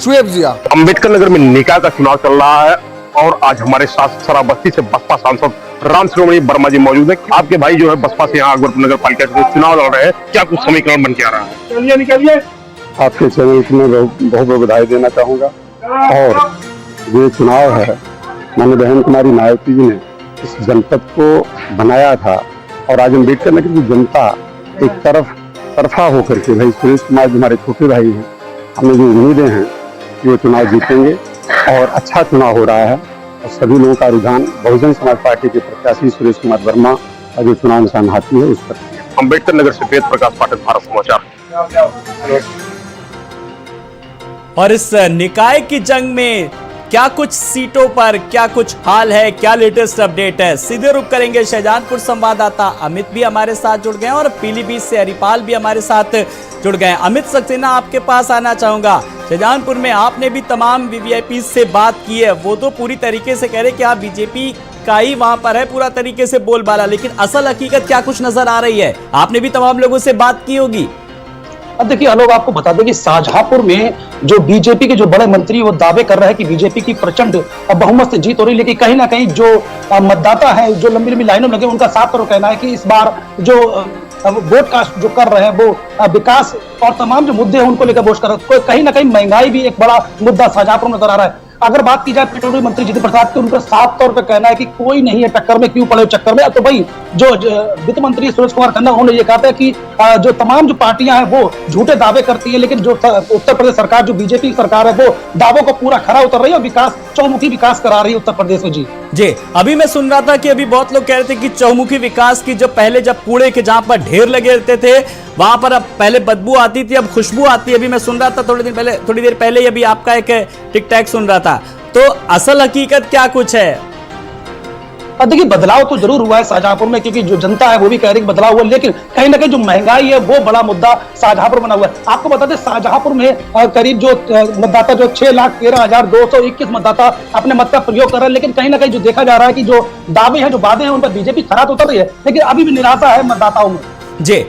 शुएब जिया। अम्बेडकर नगर में निकाय का चुनाव चल रहा है और आज हमारे साथ सराबस्ती से बसपा सांसद राम शिरोमणि वर्मा जी मौजूद है। आपके भाई जो है बसपा से यहाँ अकबरपुर नगर पालिका से चुनाव लड़ रहे हैं, क्या कुछ समीकरण बन के आ रहा है? चलिए निकलिए। आपके चैनल को मैं बहुत बहुत बधाई देना चाहूँगा। और ये चुनाव है, माननीय बहन कुमारी मायावती जी ने इस जनपद को बनाया था और आज अम्बेडकर नगर की जनता एक तरफा होकर के, भाई सुरेश कुमार जी हमारे छोटे भाई हैं, हमें जो उम्मीदें हैं कि वो चुनाव जीतेंगे और अच्छा चुनाव हो रहा है और सभी लोगों का रुझान बहुजन समाज पार्टी के प्रत्याशी सुरेश कुमार वर्मा का जो चुनाव निशान हाथी है उस पर। अम्बेडकर नगर से वेद प्रकाश पाठक, भारत समाचार। और इस निकाय की जंग में क्या कुछ सीटों पर क्या कुछ हाल है, क्या लेटेस्ट अपडेट है, सीधे रुख करेंगे। शाहजहांपुर संवाददाता अमित भी हमारे साथ जुड़ गए और पीलीभीत से हरिपाल भी हमारे साथ जुड़ गए। अमित सक्सेना, आपके पास आना चाहूंगा। शाहजहांपुर में आपने भी तमाम वीवीआईपी से बात की है, वो तो पूरी तरीके से कह रहे कि आप बीजेपी का ही वहां पर है पूरा तरीके से बोलबाला, लेकिन असल हकीकत क्या कुछ नजर आ रही है? आपने भी तमाम लोगों से बात की होगी। अब देखिए आलोक, आपको बता दें कि शाहजहांपुर में जो बीजेपी के जो बड़े मंत्री वो दावे कर रहे हैं कि बीजेपी की प्रचंड बहुमत से जीत हो रही है, लेकिन कहीं ना कहीं जो मतदाता है जो लंबी लंबी लाइनों में लगे, उनका साफ तौर कहना है कि इस बार जो वोट कास्ट जो कर रहे हैं वो विकास और तमाम जो मुद्दे हैं उनको लेकर वोट कर रहे हैं। कहीं ना कहीं महंगाई भी एक बड़ा मुद्दा शाहजहांपुर में नजर आ रहा है। अगर बात की जाए पेट्रोलियम मंत्री जितिन प्रसाद की, उनका साफ तौर पर कहना है कि कोई नहीं है टक्कर में, क्यों पड़े चक्कर में। तो भाई जो वित्त मंत्री सुरेश कुमार खन्ना, उन्होंने ये कहा था कि जो तमाम जो पार्टियां हैं वो झूठे दावे करती है, लेकिन जो उत्तर प्रदेश सरकार जो बीजेपी की सरकार है वो दावों को पूरा खरा उतर रही है और विकास चौमुखी विकास करा रही है उत्तर प्रदेश में। जी अभी मैं सुन रहा था कि अभी बहुत लोग कह रहे थे कि चौमुखी विकास की जब पहले जब कूड़े के जहां पर ढेर लगे रहते थे वहां पर अब पहले बदबू आती थी, अब खुशबू आती है। अभी मैं सुन रहा था थोड़ी देर पहले ही अभी आपका एक टिक टैक सुन रहा था, तो असल हकीकत क्या कुछ है? देखिए बदलाव तो जरूर हुआ है शाहजहांपुर में, क्योंकि जो जनता है वो भी कह रही है बदलाव हुआ, लेकिन कहीं ना कहीं जो महंगाई है वो बड़ा मुद्दा शाहजहांपुर बना हुआ है। आपको बता दें शाहजहांपुर में करीब जो मतदाता जो 6,13,221 मतदाता अपने मत का प्रयोग कर रहे हैं, लेकिन कहीं ना कहीं जो देखा जा रहा है कि जो दावे हैं जो वादे हैं उन पर बीजेपी खरा तो उतर रही है, लेकिन अभी भी निराशा है मतदाताओं में। जी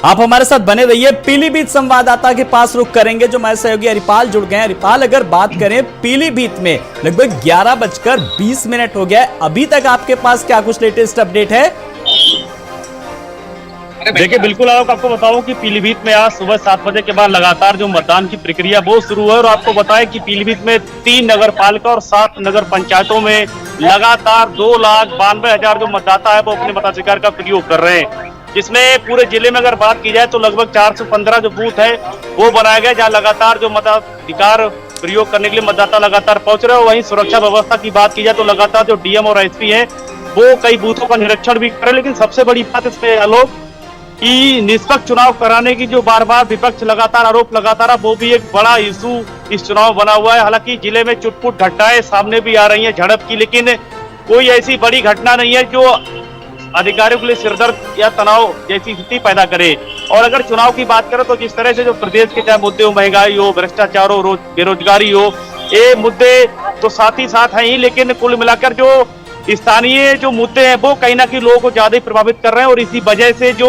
आप हमारे साथ बने रहिए। पीलीभीत संवाददाता के पास रुख करेंगे जो हमारे सहयोगी हरिपाल जुड़ गए हैं। हरिपाल, अगर बात करें पीलीभीत में लगभग 11:20 हो गया, अभी तक आपके पास क्या कुछ लेटेस्ट अपडेट है? देखिए बिल्कुल आपको बताऊं कि पीलीभीत में आज सुबह 7 बजे के बाद लगातार जो मतदान की प्रक्रिया वो शुरू है और आपको बताएं कि पीलीभीत में 3 नगर पालिका और 7 नगर पंचायतों में लगातार 2,92,000 जो मतदाता है वो अपने मताधिकार का प्रयोग कर रहे हैं, जिसमें पूरे जिले में अगर बात की जाए तो लगभग 415 जो बूथ है वो बनाया गया जहाँ लगातार जो मताधिकार प्रयोग करने के लिए मतदाता लगातार पहुंच रहे हैं। वहीं सुरक्षा व्यवस्था की बात की जाए तो लगातार जो डीएम और एसपी हैं वो कई बूथों का निरीक्षण भी कर रहे हैं, लेकिन सबसे बड़ी बात इसमें आलोक कि निष्पक्ष चुनाव कराने की जो बार बार विपक्ष लगातार आरोप लगाता रहा, वो भी एक बड़ा इशू इस चुनाव बना हुआ है। हालांकि जिले में चुटपुट घटनाएं सामने भी आ रही हैं झड़प की, लेकिन कोई ऐसी बड़ी घटना नहीं है जो अधिकारियों के लिए सिरदर्द या तनाव जैसी स्थिति पैदा करे। और अगर चुनाव की बात करें तो जिस तरह से जो प्रदेश के चाहे मुद्दे हो, महंगाई हो, भ्रष्टाचार हो, बेरोजगारी हो, ये मुद्दे तो साथ ही साथ हैं ही, लेकिन कुल मिलाकर जो स्थानीय जो मुद्दे हैं वो कहीं ना कहीं लोगों को ज्यादा प्रभावित कर रहे हैं और इसी वजह से जो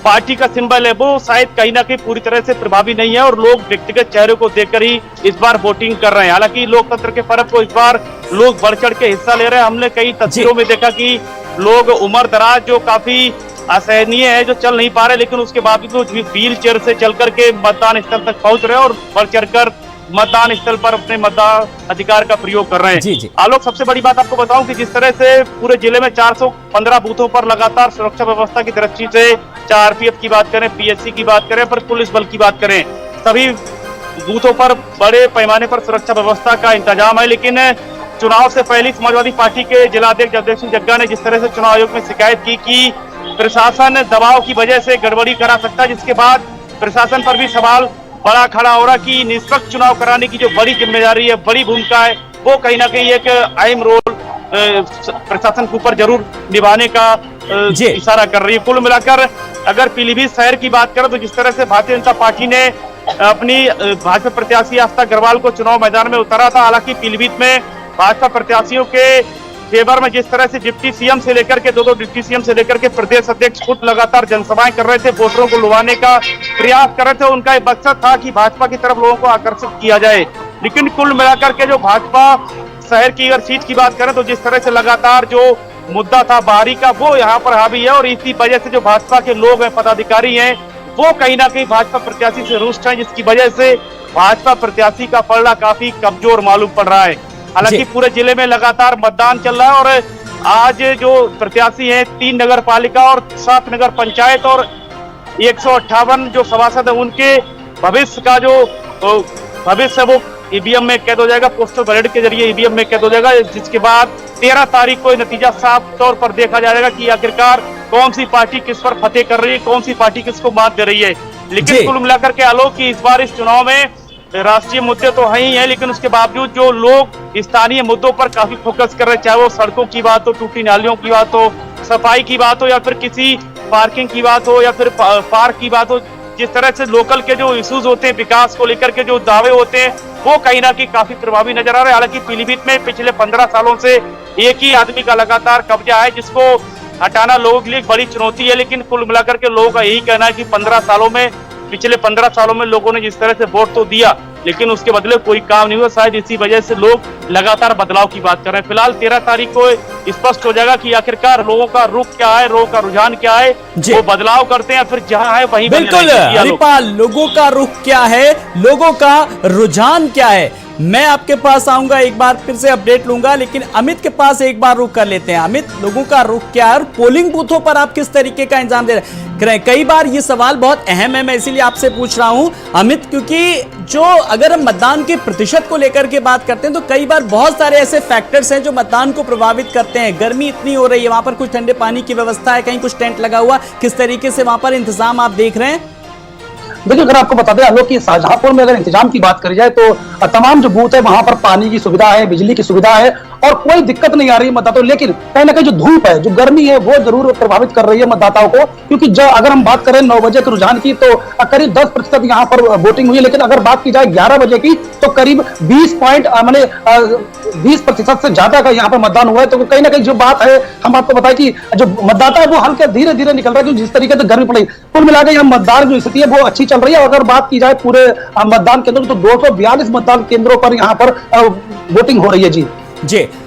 पार्टी का सिंबल है वो शायद कहीं ना कहीं पूरी तरह से प्रभावी नहीं है और लोग व्यक्तिगत चेहरे को देखकर ही इस बार वोटिंग कर रहे हैं। हालांकि लोकतंत्र के पर्व को इस बार लोग बढ़ चढ़ के हिस्सा ले रहे हैं। हमने कई तस्वीरों में देखा कि लोग उम्र दराज जो काफी असहनीय है, जो चल नहीं पा रहे, लेकिन उसके बावजूद व्हील चेयर से चल करके मतदान स्थल तक पहुंच रहे हैं और बढ़ चढ़कर मतदान स्थल पर अपने मतदान अधिकार का प्रयोग कर रहे हैं। जी। आलोक, सबसे बड़ी बात आपको बताऊं कि जिस तरह से पूरे जिले में 415 बूथों पर लगातार सुरक्षा व्यवस्था की दृष्टि से, चाहे आरपीएफ की बात करें, पीएससी की बात करें, पर पुलिस बल की बात करें, सभी बूथों पर बड़े पैमाने पर सुरक्षा व्यवस्था का इंतजाम है। लेकिन चुनाव से पहले समाजवादी पार्टी के जिलाध्यक्ष जगदेव सिंह जग्गा ने जिस तरह से चुनाव आयोग में शिकायत की कि प्रशासन दबाव की वजह से गड़बड़ी करा सकता है, जिसके बाद प्रशासन पर भी सवाल बड़ा खड़ा हो रहा कि निष्पक्ष चुनाव कराने की जो बड़ी जिम्मेदारी है, बड़ी भूमिका है, वो कहीं ना कहीं एक अहम रोल प्रशासन के ऊपर जरूर निभाने का इशारा कर रही है। कुल मिलाकर अगर पीलीभीत शहर की बात करें तो जिस तरह से भारतीय जनता पार्टी ने अपनी भाजपा प्रत्याशी आस्था अग्रवाल को चुनाव मैदान में उतारा था, हालांकि पीलीभीत में भाजपा प्रत्याशियों के फेवर में जिस तरह से डिप्टी सीएम से लेकर के दो डिप्टी सीएम से लेकर के प्रदेश अध्यक्ष खुद लगातार जनसभाएं कर रहे थे, वोटरों को लुभाने का प्रयास कर रहे थे। उनका एक मकसद था कि भाजपा की तरफ लोगों को आकर्षित किया जाए। लेकिन कुल मिलाकर के जो भाजपा शहर की अगर सीट की बात करें तो जिस तरह से लगातार जो मुद्दा था बाहरी का वो यहाँ पर हावी है, और इसी वजह से जो भाजपा के लोग हैं, पदाधिकारी हैं, वो कहीं ना कहीं भाजपा प्रत्याशी से रुष्ट हैं, जिसकी वजह से भाजपा प्रत्याशी का पलड़ा काफी कमजोर मालूम पड़ रहा है। हालांकि पूरे जिले में लगातार मतदान चल रहा है और आज जो प्रत्याशी हैं 3 नगर पालिका और 7 नगर पंचायत और 158 जो सभासद है उनके भविष्य का जो भविष्य वो ईवीएम में कैद हो जाएगा, पोस्टल बैलेट के जरिए ईवीएम में कैद हो जाएगा, जिसके बाद 13 तारीख को नतीजा साफ तौर पर देखा जाएगा कि आखिरकार कौन सी पार्टी किस पर फतेह कर रही है, कौन सी पार्टी किसको मात दे रही है। लेकिन कुल मिलाकर के आलोक की इस बार इस चुनाव में राष्ट्रीय मुद्दे तो है ही है, लेकिन उसके बावजूद जो लोग स्थानीय मुद्दों पर काफी फोकस कर रहे हैं, चाहे वो सड़कों की बात हो, टूटी नालियों की बात हो, सफाई की बात हो, या फिर किसी पार्किंग की बात हो, या फिर पार्क की बात हो, जिस तरह से लोकल के जो इश्यूज होते हैं, विकास को लेकर के जो दावे होते हैं, वो कहीं ना कहीं काफी प्रभावी नजर आ रहे हैं। हालांकि पीलीभीत में पिछले 15 सालों से एक ही आदमी का लगातार कब्जा है, जिसको हटाना लोगों के लिए एक बड़ी चुनौती है। लेकिन कुल मिलाकर के लोगों का यही कहना है कि पिछले 15 सालों में लोगों ने जिस तरह से वोट तो दिया, लेकिन उसके बदले कोई काम नहीं हुआ। शायद इसी वजह से लोग लगातार बदलाव की बात कर रहे हैं। फिलहाल 13 तारीख को स्पष्ट हो जाएगा कि आखिरकार लोगों का रुख क्या है, लोगों का रुझान क्या है, वो बदलाव करते हैं फिर जहां है वहीं। बिल्कुल हरिपाल, लोगों का रुख क्या है, लोगों का रुझान क्या है, मैं आपके पास आऊंगा, एक बार फिर से अपडेट लूंगा, लेकिन अमित के पास एक बार रुख कर लेते हैं। अमित, लोगों का रुख क्या है और पोलिंग बूथों पर आप किस तरीके का इंतजाम दे रहे हैं? कई बार ये सवाल बहुत अहम है, मैं इसीलिए आपसे पूछ रहा हूं अमित, क्योंकि जो अगर हम मतदान के प्रतिशत को लेकर के बात करते हैं तो कई बार बहुत सारे ऐसे फैक्टर्स हैं जो मतदान को प्रभावित करते हैं। गर्मी इतनी हो रही है, वहां पर कुछ ठंडे पानी की व्यवस्था है, कहीं कुछ टेंट लगा हुआ, किस तरीके से वहां पर इंतजाम आप देख रहे हैं? देखिए, अगर आपको बता दें आलोक की शाहजहांपुर में अगर इंतजाम की बात करी जाए तो तमाम जो बूथ है वहां पर पानी की सुविधा है, बिजली की सुविधा है और कोई दिक्कत नहीं आ रही है मतदाताओं। लेकिन कहीं ना कहीं जो धूप है, जो गर्मी है, वो जरूर प्रभावित कर रही है मतदाताओं को, क्योंकि जो अगर हम बात करें 9 बजे के रुझान की तो करीब 10% यहाँ पर वोटिंग हुई है, लेकिन अगर बात की जाए 11 बजे की तो करीब 20% से ज्यादा का यहाँ पर मतदान हुआ है। तो कहीं ना कहीं जो बात है, हम आपको बताएं कि जो मतदाता है वो हल्के धीरे धीरे निकल रहा है, क्योंकि जिस तरीके से गर्मी पड़ी, कुल मिलाकर यहाँ मतदान जो स्थिति है वो अच्छी चल रही है। अगर बात की जाए पूरे मतदान केंद्रों तो 242 मतदान केंद्रों पर यहाँ पर वोटिंग हो रही है। जी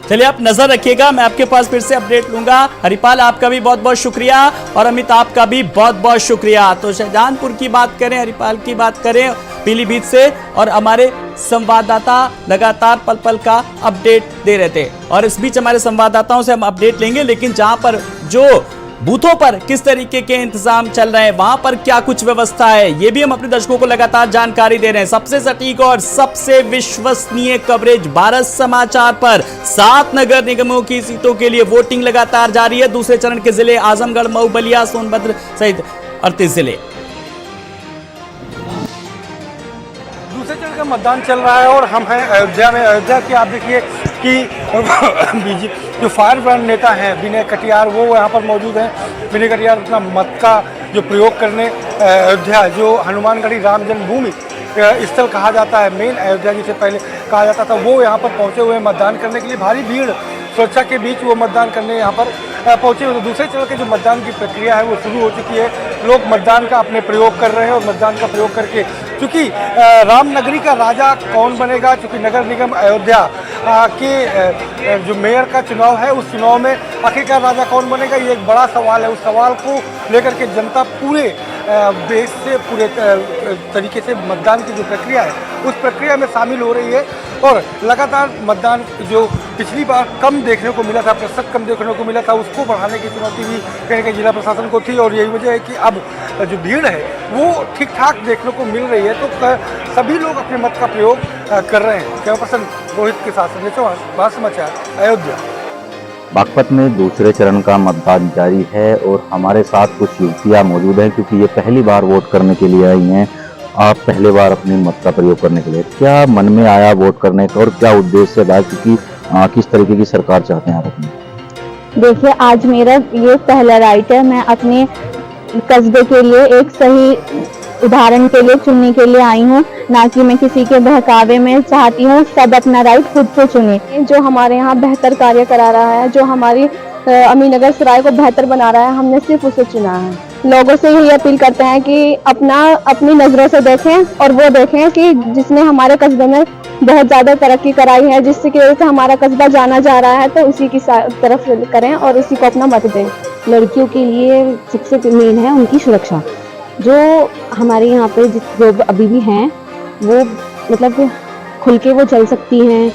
चलिए, आप नजर रखिएगा, मैं आपके पास फिर से अपडेट लूंगा। हरिपाल, आपका भी बहुत बहुत शुक्रिया और अमित, आपका भी बहुत बहुत शुक्रिया। तो शाहजहांपुर की बात करें, हरिपाल की बात करें पीलीभीत से, और हमारे संवाददाता लगातार पल पल का अपडेट दे रहे थे, और इस बीच हमारे संवाददाताओं से हम अपडेट लेंगे। लेकिन जहां पर जो बूथों पर किस तरीके के इंतजाम चल रहे हैं, वहां पर क्या कुछ व्यवस्था है, ये भी हम अपने दर्शकों को लगातार जानकारी दे रहे हैं। सबसे सटीक और सबसे विश्वसनीय कवरेज भारत समाचार पर। 7 नगर निगमों की सीटों के लिए वोटिंग लगातार जारी है। दूसरे चरण के जिले आजमगढ़, मऊ, बलिया, सोनभद्र सहित 38 जिले। दूसरे चरण का मतदान चल रहा है और हम हैं अयोध्या में। अयोध्या की आप देखिए कि जो फायर ब्रांड नेता हैं विनय कटियार, वो यहाँ पर मौजूद हैं। विनय कटियार अपना मत का जो प्रयोग करने अयोध्या, जो हनुमानगढ़ी राम जन्मभूमि स्थल कहा जाता है, मेन अयोध्या जिसे पहले कहा जाता था, वो यहाँ पर पहुँचे हुए हैं मतदान करने के लिए। भारी भीड़ सुरक्षा के बीच वो मतदान करने यहाँ पर पहुँचे हुए। तो दूसरे चरण के जो मतदान की प्रक्रिया है वो शुरू हो चुकी है। लोग मतदान का अपने प्रयोग कर रहे हैं और मतदान का प्रयोग करके, चूँकि रामनगरी का राजा कौन बनेगा, चूँकि नगर निगम अयोध्या के जो मेयर का चुनाव है, उस चुनाव में आखिरकार राजा कौन बनेगा, ये एक बड़ा सवाल है। उस सवाल को लेकर के जनता पूरे देश से पूरे तरीके से मतदान की जो प्रक्रिया है उस प्रक्रिया में शामिल हो रही है। और लगातार मतदान जो पिछली बार कम देखने को मिला था, प्रतिशत कम देखने को मिला था, उसको बढ़ाने की चुनौती भी कहीं कहीं जिला प्रशासन को थी। और यही वजह है कि अब जो भीड़ है वो ठीक ठाक देखने को मिल रही है। तो सभी लोग अपने मत का प्रयोग कर रहे हैं। कैमरा पर्सन रोहित के साथ संजय चौहान, भारत समाचार, अयोध्या। बागपत में दूसरे चरण का मतदान जारी है और हमारे साथ कुछ युवतियाँ मौजूद हैं, क्योंकि ये पहली बार वोट करने के लिए आई हैं। आप पहली बार अपने मत का प्रयोग करने के लिए, क्या मन में आया वोट करने का और क्या उद्देश्य है, क्योंकि किस तरीके की सरकार चाहते हैं आप अपनी? देखिए, आज मेरा ये पहला राइट है। मैं अपने कस्बे के लिए एक सही उदाहरण के लिए चुनने के लिए आई हूँ, ना कि मैं किसी के बहकावे में चाहती हूँ सब अपना राइट खुद से चुने। जो हमारे यहाँ बेहतर कार्य करा रहा है, जो हमारी अमीनगर सराय को बेहतर बना रहा है, हमने सिर्फ उसे चुना है। लोगों से यही अपील करते हैं कि अपनी नज़रों से देखें और वो देखें कि जिसने हमारे कस्बे में बहुत ज़्यादा तरक्की कराई है, जिसकी वजह से हमारा कस्बा जाना जा रहा है, तो उसी की तरफ करें और उसी को अपना मत दें। लड़कियों के लिए सबसे मेन है उनकी सुरक्षा। जो हमारे यहाँ पे जो अभी भी हैं वो मतलब खुल के वो चल सकती हैं,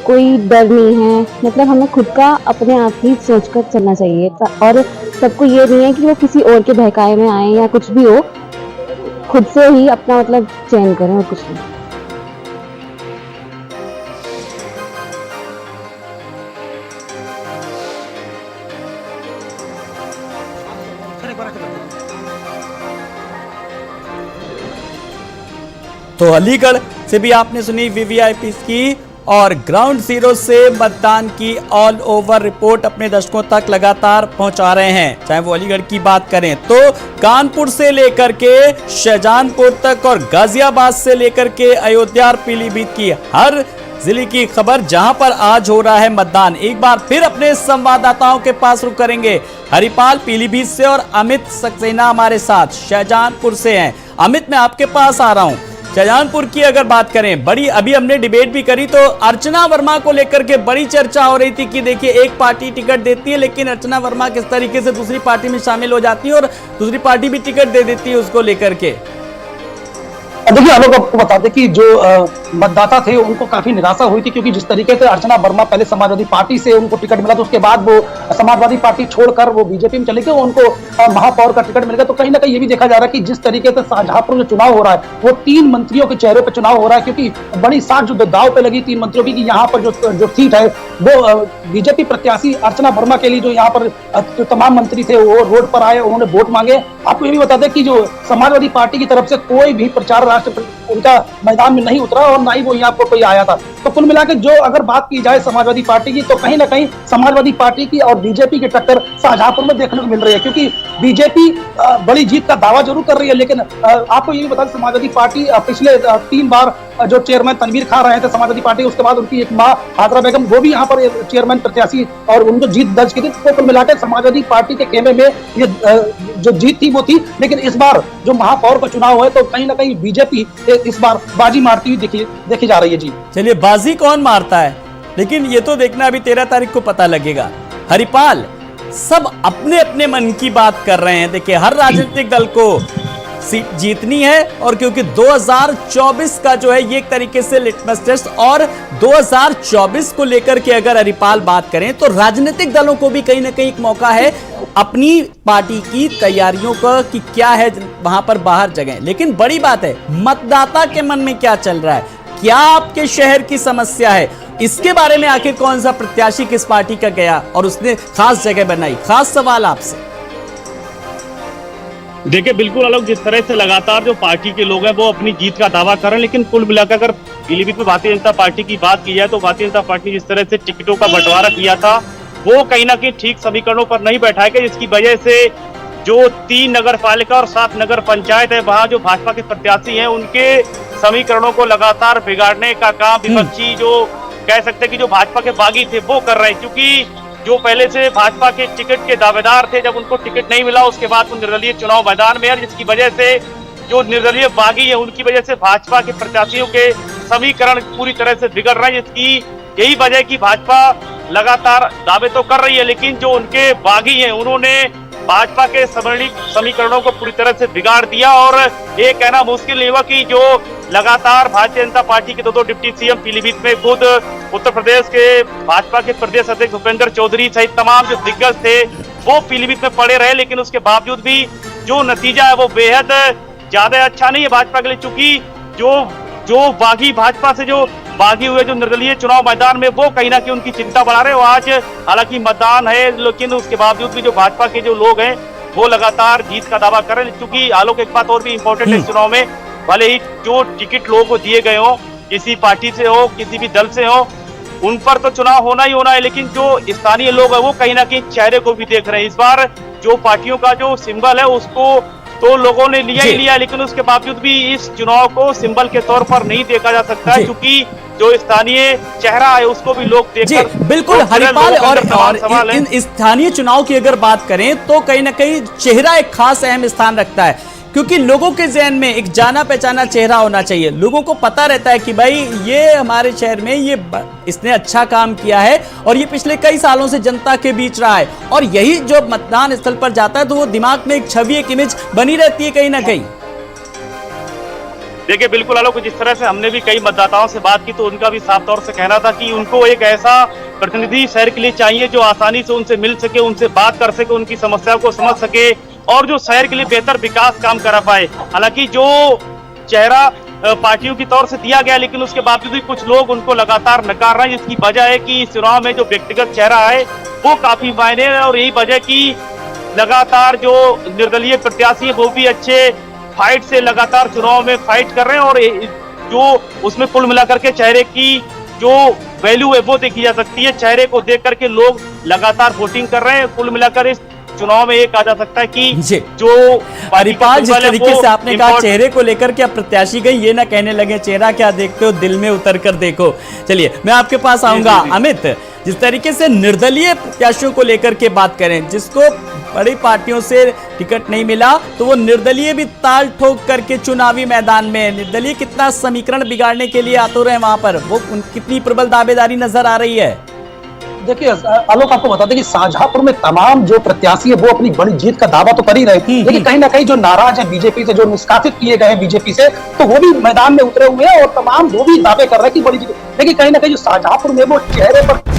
कोई डर नहीं है। मतलब हमें खुद का अपने आप ही सोचकर चलना चाहिए और सबको ये नहीं है कि वो किसी और के बहकाए में आए या कुछ भी हो, खुद से ही अपना मतलब चयन करें और कुछ नहीं। तो अलीगढ़ से भी आपने सुनी वीवीआईपी की और ग्राउंड जीरो से मतदान की ऑल ओवर रिपोर्ट अपने दर्शकों तक लगातार पहुंचा रहे हैं। चाहे वो अलीगढ़ की बात करें तो कानपुर से लेकर के शाहजहांपुर तक और गाजियाबाद से लेकर के अयोध्या और पीलीभीत की हर जिले की खबर जहां पर आज हो रहा है मतदान। एक बार फिर अपने संवाददाताओं के पास रुक करेंगे। हरिपाल पीलीभीत से और अमित सक्सेना हमारे साथ शाहजहांपुर से हैं। अमित, मैं आपके पास आ रहा हूं। शाहजहांपुर की अगर बात करें, बड़ी अभी हमने डिबेट भी करी तो अर्चना वर्मा को लेकर के बड़ी चर्चा हो रही थी कि देखिए एक पार्टी टिकट देती है लेकिन अर्चना वर्मा किस तरीके से दूसरी पार्टी में शामिल हो जाती है और दूसरी पार्टी भी टिकट दे देती है उसको लेकर के। देखिए आलोक, आपको बता दें कि जो मतदाता थे उनको काफी निराशा हुई थी, क्योंकि जिस तरीके से अर्चना वर्मा पहले समाजवादी पार्टी से उनको टिकट मिला तो उसके बाद वो समाजवादी पार्टी छोड़कर वो बीजेपी में चले गए, उनको महापौर का टिकट मिल गया। तो कहीं ना कहीं ये भी देखा जा रहा है कि जिस तरीके से शाहजहांपुर में चुनाव हो रहा है वो 3 मंत्रियों के चेहरे पर चुनाव हो रहा है, क्योंकि बड़ी साख जो दाव पे लगी 3 मंत्रियों की कि यहाँ पर जो सीट है वो बीजेपी प्रत्याशी अर्चना वर्मा के लिए, जो यहाँ पर जो तमाम मंत्री थे वो रोड पर आए, उन्होंने वोट मांगे। आपको ये भी बता दें कि जो समाजवादी पार्टी की तरफ से कोई भी प्रचार राष्ट्र उनका मैदान में नहीं उतरा और ना ही वो यहाँ पर कोई आया था। तो कुल मिलाकर जो अगर बात की जाए समाजवादी पार्टी की, तो कहीं ना कहीं समाजवादी पार्टी की और बीजेपी की टक्कर शाहजहांपुर में देखने को मिल रही है, क्योंकि बीजेपी बड़ी जीत का दावा जरूर कर रही है, लेकिन आपको ये भी बता दें समाजवादी पार्टी पिछले 3 बार जो चेयरमैन तनवीर खान रहे थे समाजवादी पार्टी, उसके बाद उनकी एक मां हाजरा बेगम वो भी यहाँ पर चेयरमैन प्रत्याशी और उनको जीत दर्ज की थी। तो कुल मिलाकर समाजवादी पार्टी के खेमे में ये जो जीत थी वो थी, लेकिन इस बार जो महापौर का चुनाव है तो कहीं ना कहीं बीजेपी इस बार बाजी मारती हुई देखी जा रही है। जी चलिए, बाजी कौन मारता है लेकिन ये तो देखना अभी 13 तारीख को पता लगेगा। हरिपाल, सब अपने अपने मन की बात कर रहे हैं। देखिए हर राजनीतिक दल को सीट जीतनी है और क्योंकि 2024 का जो है ये एक तरीके से लिटमस टेस्ट, और 2024 को लेकर के अगर हरिपाल बात करें तो राजनीतिक दलों को भी कहीं ना कहीं एक मौका है अपनी पार्टी की तैयारियों का कि क्या है वहां पर बाहर जगह। लेकिन बड़ी बात है मतदाता के मन में क्या चल रहा है, क्या आपके शहर की समस्या है, इसके बारे में आखिर कौन सा प्रत्याशी किस पार्टी का गया और उसने खास जगह बनाई। खास सवाल आपसे। देखिए बिल्कुल अलग, जिस तरह से लगातार जो पार्टी के लोग हैं वो अपनी जीत का दावा कर रहे हैं, लेकिन कुल मिलाकर अगर पीलीभीत में भारतीय जनता पार्टी की बात की जाए तो भारतीय जनता पार्टी जिस तरह से टिकटों का बंटवारा किया था वो कहीं ना कहीं ठीक समीकरणों पर नहीं बैठाया गया, जिसकी वजह से जो 3 नगर पालिका और 7 नगर पंचायत है वहां जो भाजपा के प्रत्याशी हैं उनके समीकरणों को लगातार बिगाड़ने का काम विपक्षी जो कह सकते हैं कि जो भाजपा के बागी थे वो कर रहे हैं, क्योंकि जो पहले से भाजपा के टिकट के दावेदार थे जब उनको टिकट नहीं मिला उसके बाद वो निर्दलीय चुनाव मैदान में है, जिसकी वजह से जो निर्दलीय बागी है उनकी वजह से भाजपा के प्रत्याशियों के समीकरण पूरी तरह से बिगड़ रहे हैं, जिसकी यही वजह की भाजपा लगातार दावे तो कर रही है लेकिन जो उनके बागी हैं उन्होंने भाजपा के समीकरणों को पूरी तरह से बिगाड़ दिया। और ये कहना मुश्किल नहीं हुआ कि जो लगातार भारतीय जनता पार्टी के 2 डिप्टी सीएम पीलीभीत में खुद उत्तर प्रदेश के भाजपा के प्रदेश अध्यक्ष भूपेंद्र चौधरी सहित तमाम जो दिग्गज थे वो पीलीभीत में पड़े रहे, लेकिन उसके बावजूद भी जो नतीजा है वो बेहद ज्यादा अच्छा नहीं है भाजपा के लिए, चूंकि जो बागी भाजपा से जो बागी हुए जो निर्दलीय चुनाव मैदान में वो कहीं ना कहीं उनकी चिंता बढ़ा रहे हो। आज हालांकि मतदान है लेकिन उसके बावजूद भी जो भाजपा के जो लोग हैं वो लगातार जीत का दावा कर रहे हैं, क्योंकि आलोक एक बात और भी इम्पोर्टेंट है इस चुनाव में, भले ही जो टिकट लोगों को दिए गए हो किसी पार्टी से हो किसी भी दल से हो उन पर तो चुनाव होना ही होना है, लेकिन जो स्थानीय लोग है वो कहीं ना कहीं चेहरे को भी देख रहे हैं। इस बार जो पार्टियों का जो सिंबल है उसको तो लोगों ने लिया ही जी। लिया, लेकिन उसके बावजूद भी इस चुनाव को सिंबल के तौर पर नहीं देखा जा सकता है, जी। क्योंकि जो स्थानीय चेहरा है उसको भी लोग जी देखकर बिल्कुल बहुत सारे हरिपाल, लोगों के और अंदर सवाल है। इन स्थानीय चुनाव की अगर बात करें तो कहीं ना कहीं चेहरा एक खास अहम स्थान रखता है, क्योंकि लोगों के जहन में एक जाना पहचाना चेहरा होना चाहिए। लोगों को पता रहता है कि भाई ये हमारे शहर में इसने अच्छा काम किया है और ये पिछले कई सालों से जनता के बीच रहा है, और यही जो मतदान स्थल पर जाता है तो वो दिमाग में एक छवि, एक इमेज बनी रहती है कहीं ना कहीं। देखिए बिल्कुल आलोक, जिस तरह से हमने भी कई मतदाताओं से बात की तो उनका भी साफ तौर से कहना था कि उनको एक ऐसा प्रतिनिधि शहर के लिए चाहिए जो आसानी से उनसे मिल सके, उनसे बात कर सके, उनकी समस्याओं को समझ सके और जो शहर के लिए बेहतर विकास काम करा पाए। हालांकि जो चेहरा पार्टियों की तौर से दिया गया, लेकिन उसके बावजूद भी कुछ लोग उनको लगातार नकार रहे हैं, जिसकी वजह है कि इस चुनाव में जो व्यक्तिगत चेहरा है वो काफी मायने है, और यही वजह की लगातार जो निर्दलीय प्रत्याशी है वो भी अच्छे फाइट से लगातार चुनाव में फाइट कर रहे हैं, और जो उसमें कुल मिलाकर के चेहरे की जो वैल्यू है वो देखी जा सकती है। चेहरे को देख करके लोग लगातार वोटिंग कर रहे हैं। कुल मिलाकर इस चुनाव में ये कहा जा सकता है कि जो हरिपाल, जिस तरीके से आपने कहा चेहरे को लेकर के आप प्रत्याशी गई, ये ना कहने लगे चेहरा क्या देखते हो, दिल में उतर कर देखो। चलिए मैं आपके पास आऊंगा। अमित, जिस तरीके से निर्दलीय प्रत्याशियों को लेकर के बात करें, जिसको बड़ी पार्टियों से टिकट नहीं मिला तो वो निर्दलीय भी ताल ठोक करके चुनावी मैदान में निर्दलीय कितना समीकरण बिगाड़ने के लिए आतुर है, वहां पर वो कितनी प्रबल दावेदारी नजर आ रही है। देखिए आलोक, आपको बता दें कि शाहजहांपुर में तमाम जो प्रत्याशी है वो अपनी बड़ी जीत का दावा तो कर ही रहे थे, लेकिन कहीं ना कहीं जो नाराज है बीजेपी से, जो निष्कासित किए गए हैं बीजेपी से, तो वो भी मैदान में उतरे हुए हैं और तमाम वो भी दावे कर रहे हैं कि बड़ी जीत। लेकिन कहीं ना कहीं जो शाहजहांपुर में वो चेहरे पर